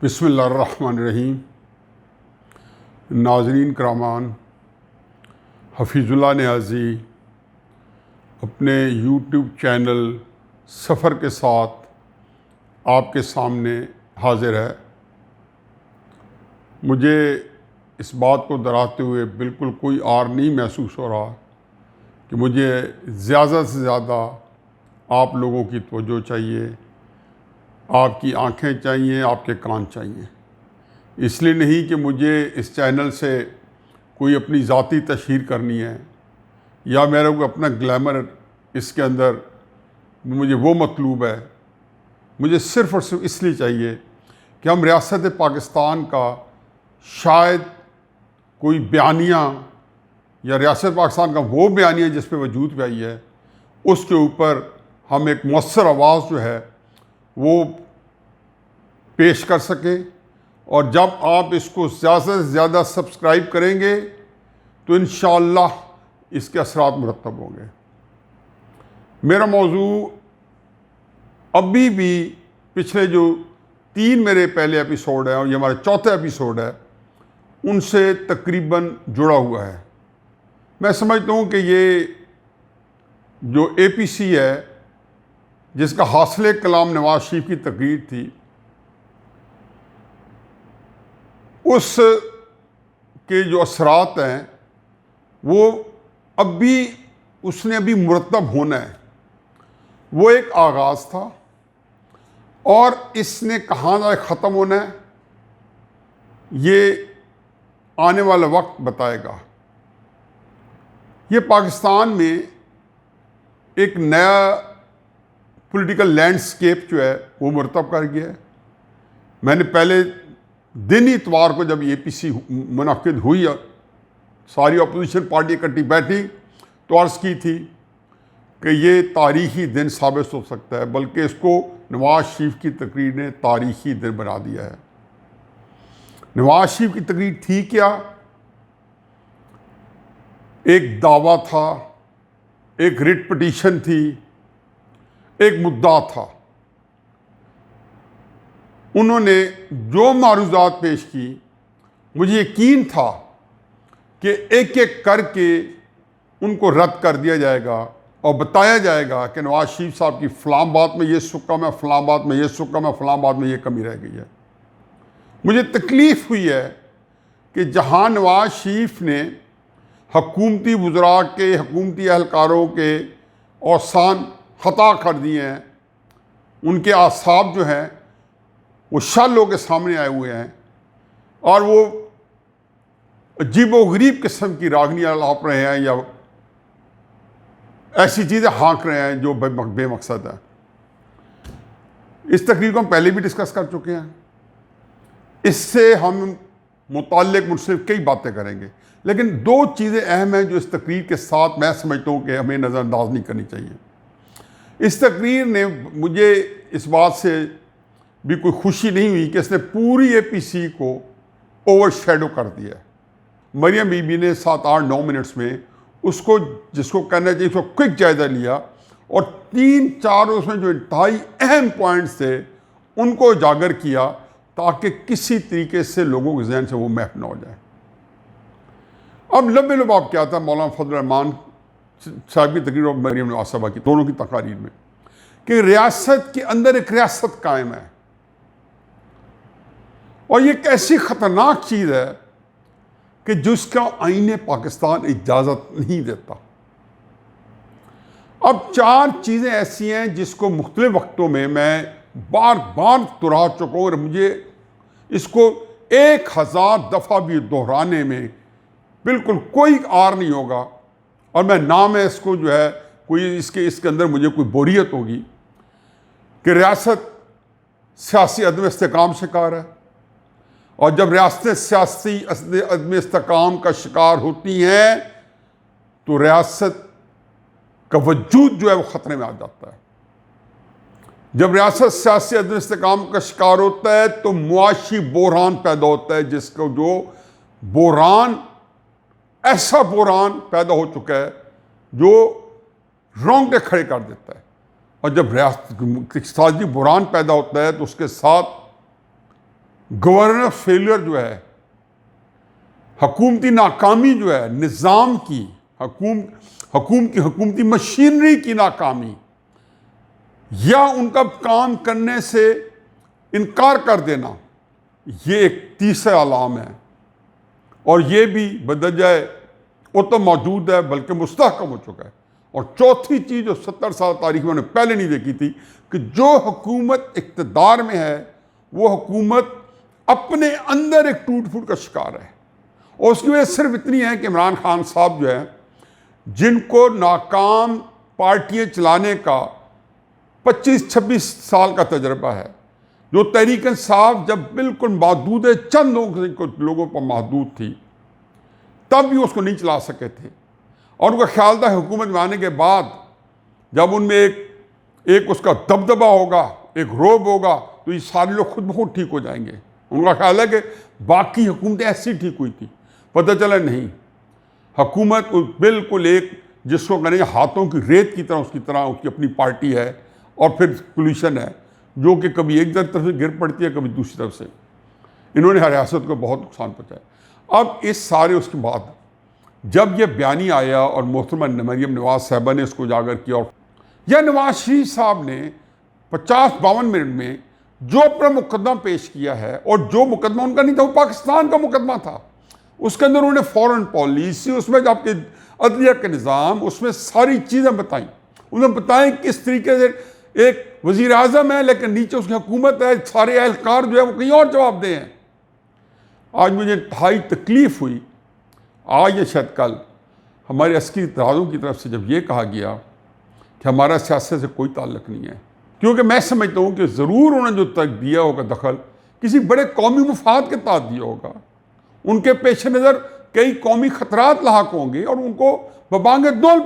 بسم اللہ الرحمن الرحیم۔ ناظرین کرامان، حفیظ اللہ نیازی اپنے یوٹیوب چینل سفر کے ساتھ آپ کے سامنے حاضر ہے۔ مجھے اس بات کو دہراتے ہوئے بالکل کوئی عار نہیں محسوس ہو رہا کہ مجھے زیادہ سے زیادہ آپ لوگوں کی توجہ چاہیے، آپ کی آنکھیں چاہیے، آپ کے کان چاہیے۔ اس لیے نہیں کہ مجھے اس چینل سے کوئی اپنی ذاتی تشہیر کرنی ہے یا میرا کوئی اپنا گلیمر اس کے اندر مجھے وہ مطلوب ہے۔ مجھے صرف اور صرف اس لیے چاہیے کہ ہم ریاست پاکستان کا شاید کوئی بیانیہ یا ریاست پاکستان کا وہ بیانیہ جس پہ وجود پہ آئی ہے، اس کے اوپر ہم ایک مؤثر آواز جو ہے وہ پیش کر سکیں، اور جب آپ اس کو زیادہ سے زیادہ سبسکرائب کریں گے تو انشاءاللہ اس کے اثرات مرتب ہوں گے۔ میرا موضوع ابھی بھی پچھلے جو 3 میرے پہلے ایپیسوڈ ہیں اور یہ ہمارا چوتھا ایپیسوڈ ہے، ان سے تقریباً جڑا ہوا ہے۔ میں سمجھتا ہوں کہ یہ جو اے پی سی ہے، جس کا حاصل کلام نواز شریف کی تقریر تھی، اس کے جو اثرات ہیں وہ اس نے ابھی مرتب ہونا ہے۔ وہ ایک آغاز تھا اور اس نے کہاں تک ختم ہونا ہے یہ آنے والا وقت بتائے گا۔ یہ پاکستان میں ایک نیا پولیٹیکل لینڈسکیپ جو ہے وہ مرتب کر گیا ہے۔ میں نے پہلے دن اتوار کو جب اے پی سی منعقد ہوئی، ساری اپوزیشن پارٹی اکٹھی بیٹھی، تو عرض کی تھی کہ یہ تاریخی دن ثابت ہو سکتا ہے، بلکہ اس کو نواز شریف کی تقریر نے تاریخی دن بنا دیا ہے۔ نواز شریف کی تقریر تھی کیا؟ ایک دعویٰ تھا، ایک ریٹ پٹیشن تھی، ایک مدعا تھا۔ انہوں نے جو معروضات پیش کی، مجھے یقین تھا کہ ایک ایک کر کے ان کو رد کر دیا جائے گا اور بتایا جائے گا کہ نواز شریف صاحب کی فلاں بات میں یہ سکم ہے، فلاں بات میں یہ سکم ہے، فلاں بات میں یہ کمی رہ گئی ہے۔ مجھے تکلیف ہوئی ہے کہ جہاں نواز شریف نے حکومتی وزراء کے، حکومتی اہلکاروں کے اوسان خطا کر دیے ہیں، ان کے اعصاب جو ہیں وہ شالوں کے سامنے آئے ہوئے ہیں، اور وہ عجیب و غریب قسم کی راگنیاں لاپ رہے ہیں یا ایسی چیزیں ہانک رہے ہیں جو بے مقصد ہے۔ اس تقریر کو ہم پہلے بھی ڈسکس کر چکے ہیں، اس سے ہم متعلق منصف کئی باتیں کریں گے، لیکن 2 چیزیں اہم ہیں جو اس تقریر کے ساتھ میں سمجھتا ہوں کہ ہمیں نظر انداز نہیں کرنی چاہیے۔ اس تقریر نے مجھے اس بات سے بھی کوئی خوشی نہیں ہوئی کہ اس نے پوری اے پی سی کو اوور شیڈو کر دیا ہے۔ مریم بی بی نے 7-8-9 منٹس میں اس کو، جس کو کہنا چاہیے، اس کو کوئک جائزہ لیا اور 3-4 اس میں جو انتہائی اہم پوائنٹس تھے ان کو اجاگر کیا، تاکہ کسی طریقے سے لوگوں کے ذہن سے وہ محو نہ ہو جائے۔ اب لب لباب کیا تھا مولانا فضل الرحمان صاحب کی تقریر اور مریم نواز صاحبہ کی، دونوں کی تقاریر میں، کہ ریاست کے اندر ایک ریاست قائم ہے، اور یہ ایک ایسی خطرناک چیز ہے کہ جس کا آئین پاکستان اجازت نہیں دیتا۔ اب 4 چیزیں ایسی ہیں جس کو مختلف وقتوں میں بار بار دہرا چکا ہوں، اور مجھے اس کو 1000 دفعہ بھی دہرانے میں بالکل کوئی عار نہیں ہوگا، اور میں نام ہے اس کو جو ہے کوئی اس کے اندر مجھے کوئی بوریت ہوگی کہ ریاست سیاسی عدم استحکام شکار ہے، اور جب ریاستیں سیاسی عدم استحکام کا شکار ہوتی ہیں تو ریاست کا وجود جو ہے وہ خطرے میں آ جاتا ہے۔ جب ریاست سیاسی عدم استحکام کا شکار ہوتا ہے تو معاشی بحران پیدا ہوتا ہے، جس کو جو بحران ایسا بحران پیدا ہو چکا ہے جو رونگٹے کھڑے کر دیتا ہے، اور جب ریاست اقتصادی بحران پیدا ہوتا ہے تو اس کے ساتھ گورننس فیلئر جو ہے، حکومتی ناکامی جو ہے، نظام کی حکومتی مشینری کی ناکامی یا ان کا کام کرنے سے انکار کر دینا، یہ ایک تیسرا علام ہے، اور یہ بھی بدجائے وہ تو موجود ہے بلکہ مستحکم ہو چکا ہے۔ اور چوتھی چیز جو 70 سال تاریخ میں نے پہلے نہیں دیکھی تھی، کہ جو حکومت اقتدار میں ہے وہ حکومت اپنے اندر ایک ٹوٹ پھوٹ کا شکار ہے، اور اس کی وجہ صرف اتنی ہے کہ عمران خان صاحب جو ہے، جن کو ناکام پارٹیاں چلانے کا 25-26 سال کا تجربہ ہے، جو تحریک انصاف جب بالکل محدود چند لوگوں پر محدود تھی تب بھی اس کو نہیں چلا سکے تھے، اور ان کا خیال تھا حکومت میں آنے کے بعد جب ان میں ایک اس کا دبدبہ ہوگا، ایک روب ہوگا، تو یہ سارے لوگ خود بخود ٹھیک ہو جائیں گے۔ ان کا خیال ہے کہ باقی حکومتیں ایسی ٹھیک ہوئی تھی، پتہ چلا نہیں، حکومت بالکل ایک جس کو کہنے ہاتھوں کی ریت کی طرح اس کی اپنی پارٹی ہے، اور پھر کولیشن ہے جو کہ کبھی ایک طرف سے گر پڑتی ہے، کبھی دوسری طرف سے۔ انہوں نے ریاست کو بہت نقصان پہنچایا۔ اب اس کے بعد جب یہ بیانی آیا اور محترمہ مریم نواز صاحبہ نے اس کو اجاگر کیا، اور یا نواز شریف صاحب نے 50-52 منٹ میں جو اپنا مقدمہ پیش کیا ہے، اور جو مقدمہ ان کا نہیں تھا وہ پاکستان کا مقدمہ تھا، اس کے اندر انہوں نے فورن پالیسی، اس میں آپ کے عدلیہ کا نظام، اس میں ساری چیزیں بتائیں، انہوں نے بتائیں کس طریقے سے ایک وزیر اعظم ہے لیکن نیچے اس کی حکومت ہے، سارے اہلکار جو ہے وہ کہیں اور جواب دے ہیں۔ آج مجھے انتہائی تکلیف ہوئی، آج یا شاید کل، ہمارے عسکری اتحادوں کی طرف سے جب یہ کہا گیا کہ ہمارا سیاست سے کوئی تعلق نہیں ہے، کیونکہ میں سمجھتا ہوں کہ ضرور انہوں نے جو تک دیا ہوگا دخل کسی بڑے قومی مفاد کے تحت دیا ہوگا، ان کے پیش نظر کئی قومی خطرات لاحق ہوں گے، اور ان کو ببانگ دول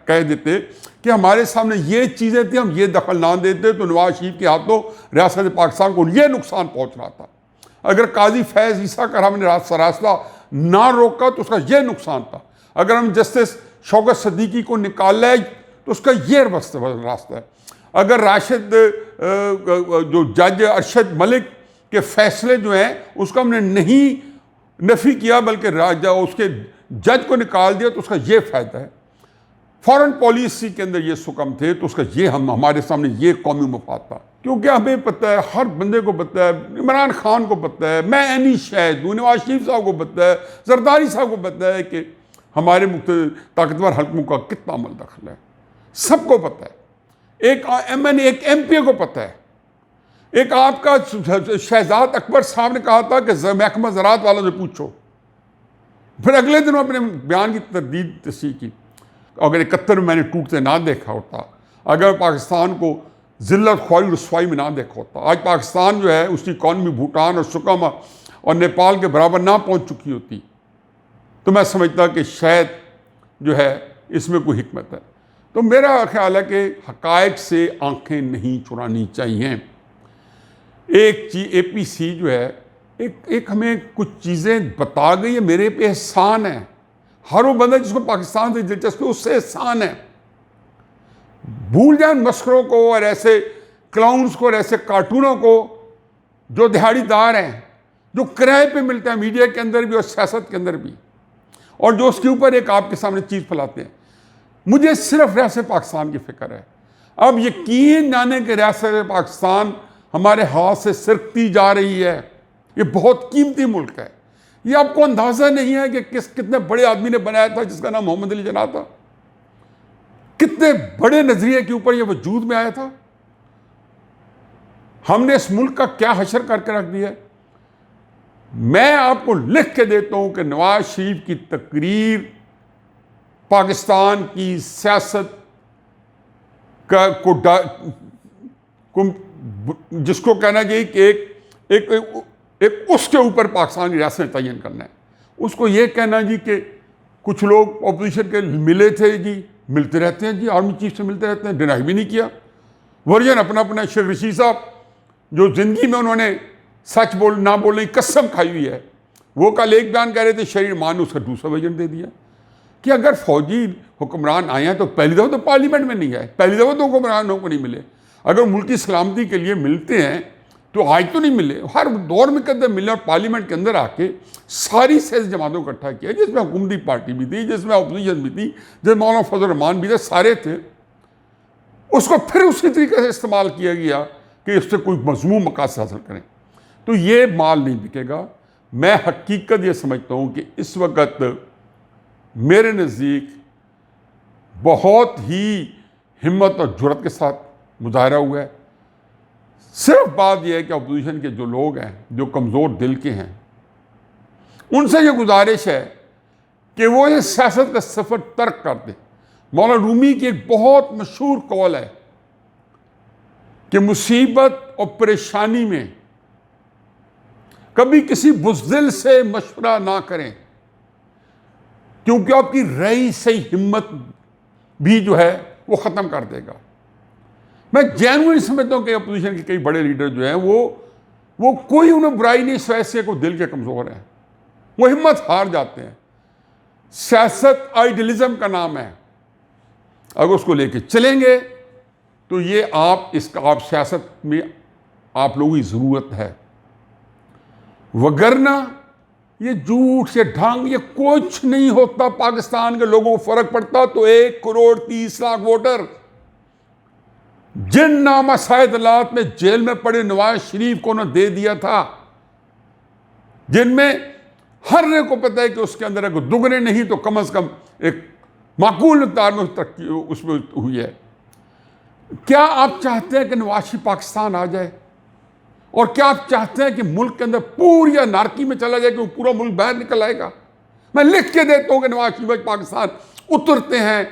کہہ دیتے کہ ہمارے سامنے یہ چیزیں تھیں، ہم یہ دخل نہ دیتے تو نواز شریف کے ہاتھوں ریاست پاکستان کو یہ نقصان پہنچ رہا تھا، اگر قاضی فیض عیسیٰ کا ہم نے راستہ نہ روکا تو اس کا یہ نقصان تھا، اگر ہم جسٹس شوکت صدیقی کو نکال لیں تو اس کا یہ راستہ ہے، اگر راشد جو جج ارشد ملک کے فیصلے جو ہیں اس کو ہم نے نہیں نفی کیا بلکہ اس کے جج کو نکال دیا تو اس کا یہ فائدہ ہے، فورن پالیسی کے اندر یہ سکم تھے تو اس کا یہ ہمارے سامنے یہ قومی مفاد تھا، کیونکہ ہمیں پتہ ہے، ہر بندے کو پتہ ہے، عمران خان کو پتہ ہے، میں اینی شاہد ہوں، نواز شریف صاحب کو پتہ ہے، زرداری صاحب کو پتہ ہے کہ ہمارے طاقتور حلقوں کا کتنا عمل دخل ہے، سب کو پتہ ہے، ایک ایم پی کو پتہ ہے، ایک آپ کا شہزاد اکبر صاحب نے کہا تھا کہ محکمہ زراعت والوں سے پوچھو، پھر اگلے دنوں اپنے بیان کی تردید تصحیح کی، اگر 71 میں میں نے ٹوٹتے نہ دیکھا ہوتا، اگر پاکستان کو ذلت خواری رسوائی میں نہ دیکھا ہوتا، آج پاکستان جو ہے اس کی اکانومی بھوٹان اور سکم اور نیپال کے برابر نہ پہنچ چکی ہوتی، تو میں سمجھتا کہ شاید جو ہے اس میں کوئی حکمت ہے۔ تو میرا خیال ہے کہ حقائق سے آنکھیں نہیں چرانی چاہیے۔ ایک چیز اے پی سی جو ہے ایک ہمیں کچھ چیزیں بتا گئی ہے، میرے پہ احسان ہے، ہر وہ بندہ جس کو پاکستان سے دلچسپی اس سے احسان ہے، بھول جائیں مسخروں کو اور ایسے کلاؤنز کو اور ایسے کارٹونوں کو جو دہاڑی دار ہیں، جو کرائے پہ ملتے ہیں میڈیا کے اندر بھی اور سیاست کے اندر بھی، اور جو اس کے اوپر ایک آپ کے سامنے چیز پھیلاتے ہیں۔ مجھے صرف ریاست پاکستان کی فکر ہے، اب یقین جانے کہ ریاست پاکستان ہمارے ہاتھ سے سرکتی جا رہی ہے، یہ بہت قیمتی ملک ہے، یہ آپ کو اندازہ نہیں ہے کہ کتنے بڑے آدمی نے بنایا تھا جس کا نام محمد علی جناح تھا، کتنے بڑے نظریے کے اوپر یہ وجود میں آیا تھا، ہم نے اس ملک کا کیا حشر کر کے رکھ دیا ہے۔ میں آپ کو لکھ کے دیتا ہوں کہ نواز شریف کی تقریر پاکستان کی سیاست جس کو کہنا چاہیے کہ ایک اس کے اوپر پاکستان کی ریاست تعین کرنا ہے، اس کو یہ کہنا جی کہ کچھ لوگ اپوزیشن کے ملے تھے جی، ملتے رہتے ہیں جی، آرمی چیف سے ملتے رہتے ہیں، ڈینائی بھی نہیں کیا، ورژن اپنا شیخ رشید صاحب جو زندگی میں انہوں نے سچ نہ بولنے کی قسم کھائی ہوئی ہے، وہ کل ایک بیان کہہ رہے تھے، شہری مان نے اس کا دوسرا ورژن دے دیا کہ اگر فوجی حکمران آئے ہیں تو پہلی دفعہ تو پارلیمنٹ میں نہیں آئے، پہلی دفعہ تو حکمرانوں کو نہیں ملے، اگر ملکی سلامتی کے لیے ملتے ہیں تو آج تو نہیں ملے، ہر دور میں کدھر ملے، اور پارلیمنٹ کے اندر آ کے ساری سیاسی جماعتوں کو اکٹھا کیا، جس میں حکومتی پارٹی بھی تھی، جس میں اپوزیشن بھی تھی، جس میں مولانا فضل الرحمان بھی تھے، سارے تھے. اس کو پھر اسی طریقے سے استعمال کیا گیا کہ اس سے کوئی مذموم مقاصد حاصل کریں. تو یہ مال نہیں بکے گا. میں حقیقت یہ سمجھتا ہوں کہ اس وقت میرے نزدیک بہت ہی ہمت اور جرأت کے ساتھ مظاہرہ ہوا ہے. صرف بات یہ ہے کہ اپوزیشن کے جو لوگ ہیں، جو کمزور دل کے ہیں، ان سے یہ گزارش ہے کہ وہ یہ سیاست کا سفر ترک کر دیں. مولانا رومی کی ایک بہت مشہور قول ہے کہ مصیبت اور پریشانی میں کبھی کسی بزدل سے مشورہ نہ کریں، کیونکہ آپ کی رہی صحیح ہمت بھی جو ہے وہ ختم کر دے گا. میں جینوئن سمجھتا ہوں کہ اپوزیشن کے کئی بڑے لیڈر جو ہیں وہ کوئی انہیں برائی نہیں، اس ویسے کو دل کے کمزور ہیں، وہ ہمت ہار جاتے ہیں. سیاست آئیڈیلزم کا نام ہے. اگر اس کو لے کے چلیں گے تو یہ آپ سیاست میں آپ لوگوں کی ضرورت ہے. وگرنہ یہ جھوٹ، یہ ڈھنگ، یہ کچھ نہیں ہوتا. پاکستان کے لوگوں کو فرق پڑتا تو 1,30,00,000 ووٹر جن نامساعدات میں جیل میں پڑے نواز شریف کو انہوں نے دے دیا تھا، جن میں ہر ایک کو پتہ ہے کہ اس کے اندر اگر دگنے نہیں تو کم از کم ایک معقول مقدار میں ترقی اس میں ہوئی ہے. کیا آپ چاہتے ہیں کہ نواز شریف پاکستان آ جائے؟ اور کیا آپ چاہتے ہیں کہ ملک کے اندر پوری انارکی میں چلا جائے کہ وہ پورا ملک باہر نکل آئے گا؟ میں لکھ کے دیتا ہوں کہ نواز شریف پاکستان اترتے ہیں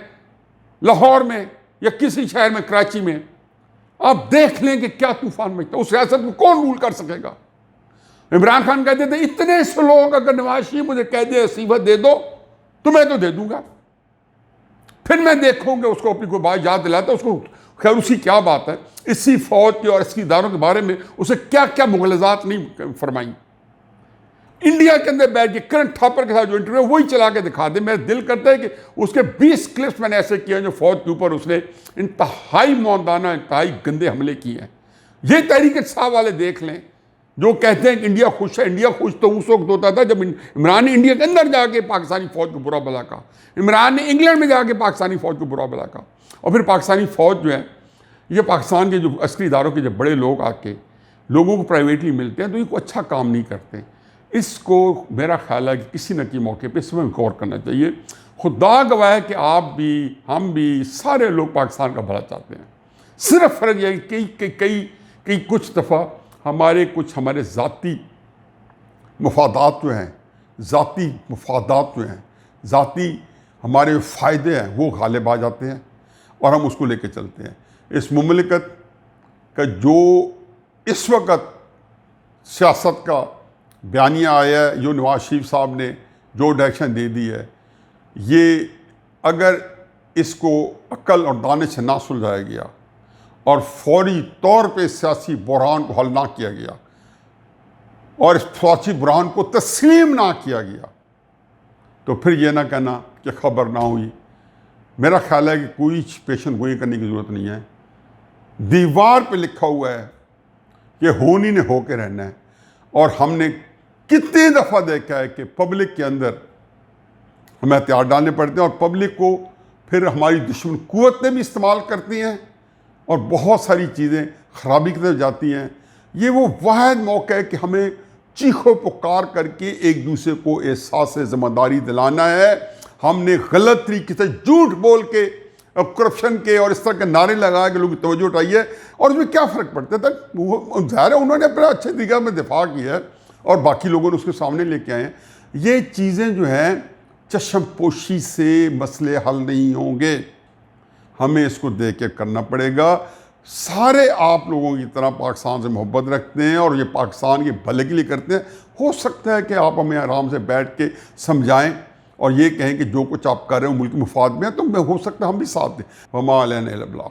لاہور میں یا کسی شہر میں، کراچی میں، آپ دیکھ لیں کہ کیا طوفان مچتا ہے. اس سیاست کو کون رول کر سکے گا؟ عمران خان کہتے تھے اتنے سے لوگ اگر نواز شریف مجھے کہہ دے صفت دے دو تو میں تو دے دوں گا، پھر میں دیکھوں گا اس کو اپنی کوئی بات یاد دلاتا. اس کو خیر اسی کیا بات ہے، اسی فوج کے اور اس کی اداروں کے بارے میں اسے کیا کیا مغالطات نہیں فرمائیں. انڈیا کے اندر بیٹھ کے کرنٹ تھاپر کے ساتھ جو انٹرویو وہی چلا کے دکھا دے. میرا دل کرتا ہے کہ اس کے 20 کلپس میں نے ایسے کیے ہیں جو فوج کے اوپر اس نے انتہائی موندانہ، انتہائی گندے حملے کیے ہیں. یہ تحریک انصاف والے دیکھ لیں جو کہتے ہیں کہ انڈیا خوش ہے. انڈیا خوش تو اس وقت ہوتا تھا جب عمران نے انڈیا کے اندر جا کے پاکستانی فوج کو برا بھلا کہا، عمران نے انگلینڈ میں جا کے پاکستانی فوج کو برا بھلا کہا. اور پھر پاکستانی فوج جو ہے، یہ پاکستان کے جو عسکری اداروں کے جب بڑے لوگ آ کے لوگوں کو پرائیویٹلی ملتے ہیں تو یہ کوئی اچھا کام نہیں کرتے. اس کو میرا خیال ہے کہ کسی نہ کسی موقع پہ اس میں غور کرنا چاہیے. خدا گواہ ہے کہ آپ بھی، ہم بھی، سارے لوگ پاکستان کا بھلا چاہتے ہیں. صرف فرق یہ ہے کہ کئی کچھ دفعہ ہمارے ذاتی مفادات جو ہیں، ذاتی ہمارے فائدے ہیں، وہ غالب آ جاتے ہیں اور ہم اس کو لے کے چلتے ہیں. اس مملکت کا جو اس وقت سیاست کا بیانیہ آیا ہے، جو نواز شریف صاحب نے جو ڈائریکشن دے دی ہے، یہ اگر اس کو عقل اور دانش سے نہ سلجھایا گیا اور فوری طور پہ سیاسی بحران کو حل نہ کیا گیا اور اس سیاسی بحران کو تسلیم نہ کیا گیا تو پھر یہ نہ کہنا کہ خبر نہ ہوئی. میرا خیال ہے کہ کوئی پیشن گوئی کرنے کی ضرورت نہیں ہے. دیوار پہ لکھا ہوا ہے کہ ہونی نے ہو کے رہنا ہے. اور ہم نے کتنی دفعہ دیکھا ہے کہ پبلک کے اندر ہمیں ہتھیار ڈالنے پڑتے ہیں اور پبلک کو پھر ہماری دشمن قوتیں بھی استعمال کرتی ہیں اور بہت ساری چیزیں خرابی کی طرف جاتی ہیں. یہ وہ واحد موقع ہے کہ ہمیں چیخو پکار کر کے ایک دوسرے کو احساس ذمہ داری دلانا ہے. ہم نے غلط طریقے سے جھوٹ بول کے کرپشن کے اور اس طرح کے نعرے لگا کے لوگوں کی توجہ اٹھائی ہے. اور اس میں کیا فرق پڑتا تھا؟ ظاہر ہے انہوں نے اپنا اچھے طریقے میں دفاع کیا ہے اور باقی لوگوں نے اس کے سامنے لے کے آئے ہیں. یہ چیزیں جو ہیں چشم پوشی سے مسئلے حل نہیں ہوں گے. ہمیں اس کو دیکھ کے کرنا پڑے گا. سارے آپ لوگوں کی طرح پاکستان سے محبت رکھتے ہیں اور یہ پاکستان کے بھلے کے لیے کرتے ہیں. ہو سکتا ہے کہ آپ ہمیں آرام سے بیٹھ کے سمجھائیں اور یہ کہیں کہ جو کچھ آپ کر رہے ہو ملک مفاد میں ہے، تو ہو سکتا ہے ہم بھی ساتھ دیں. وما علینا الا البلاغ.